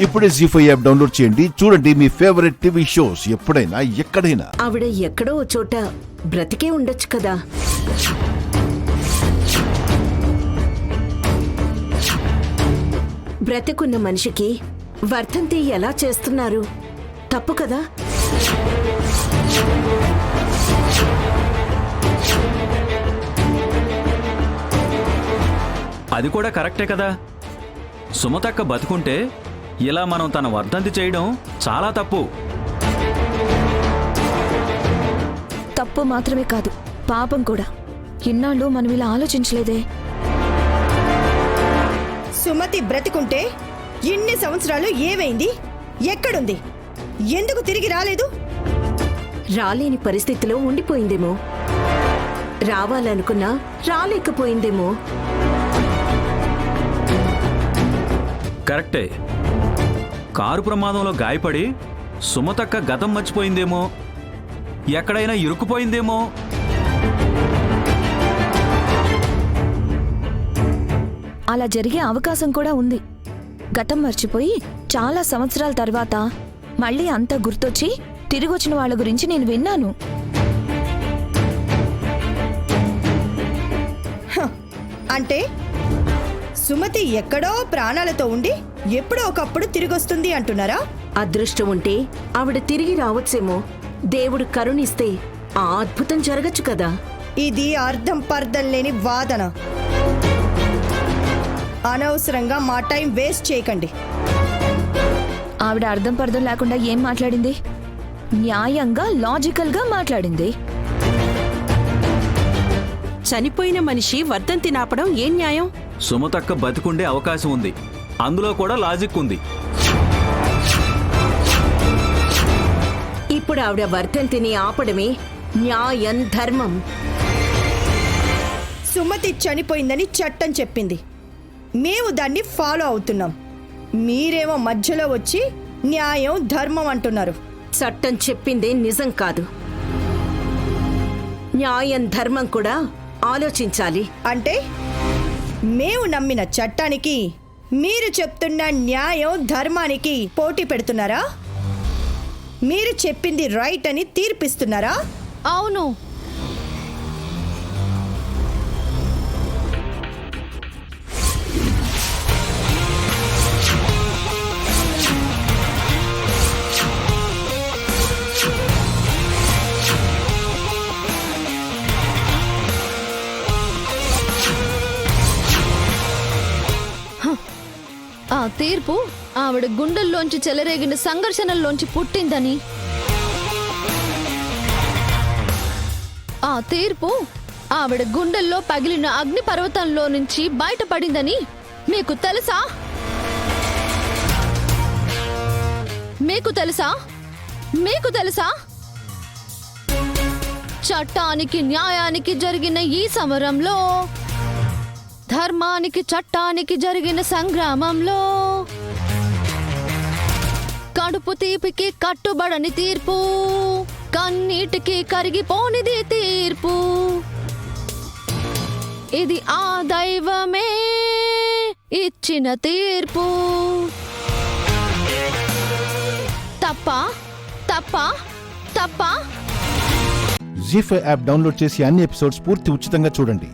ఇప్పుడే జీ5 app download చేయండి. చూడండి మీ ఫేవరెట్ టీవీ షోస్ ఎప్పుడైనా ఎక్కడైనా. ఆవిడ ఎక్కడో చోట బ్రతికే ఉండొచ్చు కదా. బ్రతికున్న మనిషికి వర్ధంతి ఎలా చేస్తున్నారు? తప్పు కదా. అది కూడా కరెక్టే కదా. సుమతక్క బతుకుంటే ఇలా మనం తన వర్ధంతి చేయడం చాలా తప్పు. తప్పు మాత్రమే కాదు, పాపం కూడా. ఇన్నాళ్ళు మనం ఇలా ఆలోచించలేదే. సుమతి బ్రతికుంటే ఇన్ని సంవత్సరాలు ఏమైంది? ఎక్కడుంది? ఎందుకు తిరిగి రాలేదు? రాలేని పరిస్థితిలో ఉండిపోయిందేమో, రావాలనుకున్నా రాలేకపోయిందేమో. కరెక్టే. కారు ప్రమాదంలో గాయపడి సుమతక్క గతం మర్చిపోయిందేమో, ఎక్కడైనా ఇరుక్కుపోయిందేమో. అలా జరిగే అవకాశం కూడా ఉంది. గతం మర్చిపోయి చాలా సంవత్సరాల తర్వాత మళ్ళీ అంతా గుర్తొచ్చి తిరిగొచ్చిన వాళ్ళ గురించి నేను విన్నాను. అంటే సుమతి ఎక్కడో ప్రాణాలతో ఉండి ఎప్పుడో ఒకప్పుడు తిరిగొస్తుంది అంటున్నారా? అదృష్టం ఉంటే ఆవిడ తిరిగి రావచ్చేమో. దేవుడు కరుణిస్తే ఆ అద్భుతం జరగచ్చు కదా. ఇది అర్థం పర్థం లేని వాదన. అనవసరంగా మా టైం వేస్ట్ చేయకండి. ఆవిడ అర్థం పర్థం లేకుండా ఏం మాట్లాడింది? న్యాయంగా, లాజికల్గా మాట్లాడింది. చనిపోయిన మనిషి వర్ధంతి నాపడం ఏం న్యాయం? సుమతక్క బతికుండే అవకాశం ఉంది, అందులో కూడా లాజిక్ ఉంది. ఇప్పుడు ఆవిడ వర్ధంతిని ఆపడమే న్యాయం, ధర్మం. సుమతి చనిపోయిందని చట్టం చెప్పింది, మేము దాన్ని ఫాలో అవుతున్నాం. మీరేమో మధ్యలో వచ్చి న్యాయం, ధర్మం అంటున్నారు. చట్టం చెప్పిందే నిజం కాదు. న్యాయం, ధర్మం కూడా ఆలోచించాలి. అంటే మేము నమ్మిన చట్టానికి మీరు చెప్తున్న న్యాయం, ధర్మానికి పోటీ పెడుతున్నారా? మీరు చెప్పింది రైట్ అని తీర్పిస్తున్నారా? అవును. ఆ తీర్పు ఆవిడ గుండెల్లోంచి చెలరేగిన సంఘర్షణల్లోంచి పుట్టిందని, ఆ తీర్పు ఆవిడ గుండెల్లో పగిలిన అగ్ని పర్వతంలో నుంచి బయటపడిందని మీకు తెలుసా? మీకు తెలుసా? మీకు తెలుసా? చట్టానికి, న్యాయానికి జరిగిన ఈ సమరంలో, ధర్మానికి, చట్టానికి జరిగిన సంగ్రామంలో కడుపు తీపికి కట్టుబడని తీర్పు, కన్నీటికి కరిగిపోనిది తీర్పు. ఇది ఆ దైవమే ఇచ్చిన తీర్పు. తప్ప తప్ప తప్ప. జీ5 యాప్ డౌన్లోడ్ చేసి అన్ని ఎపిసోడ్స్ పూర్తి ఉచితంగా చూడండి.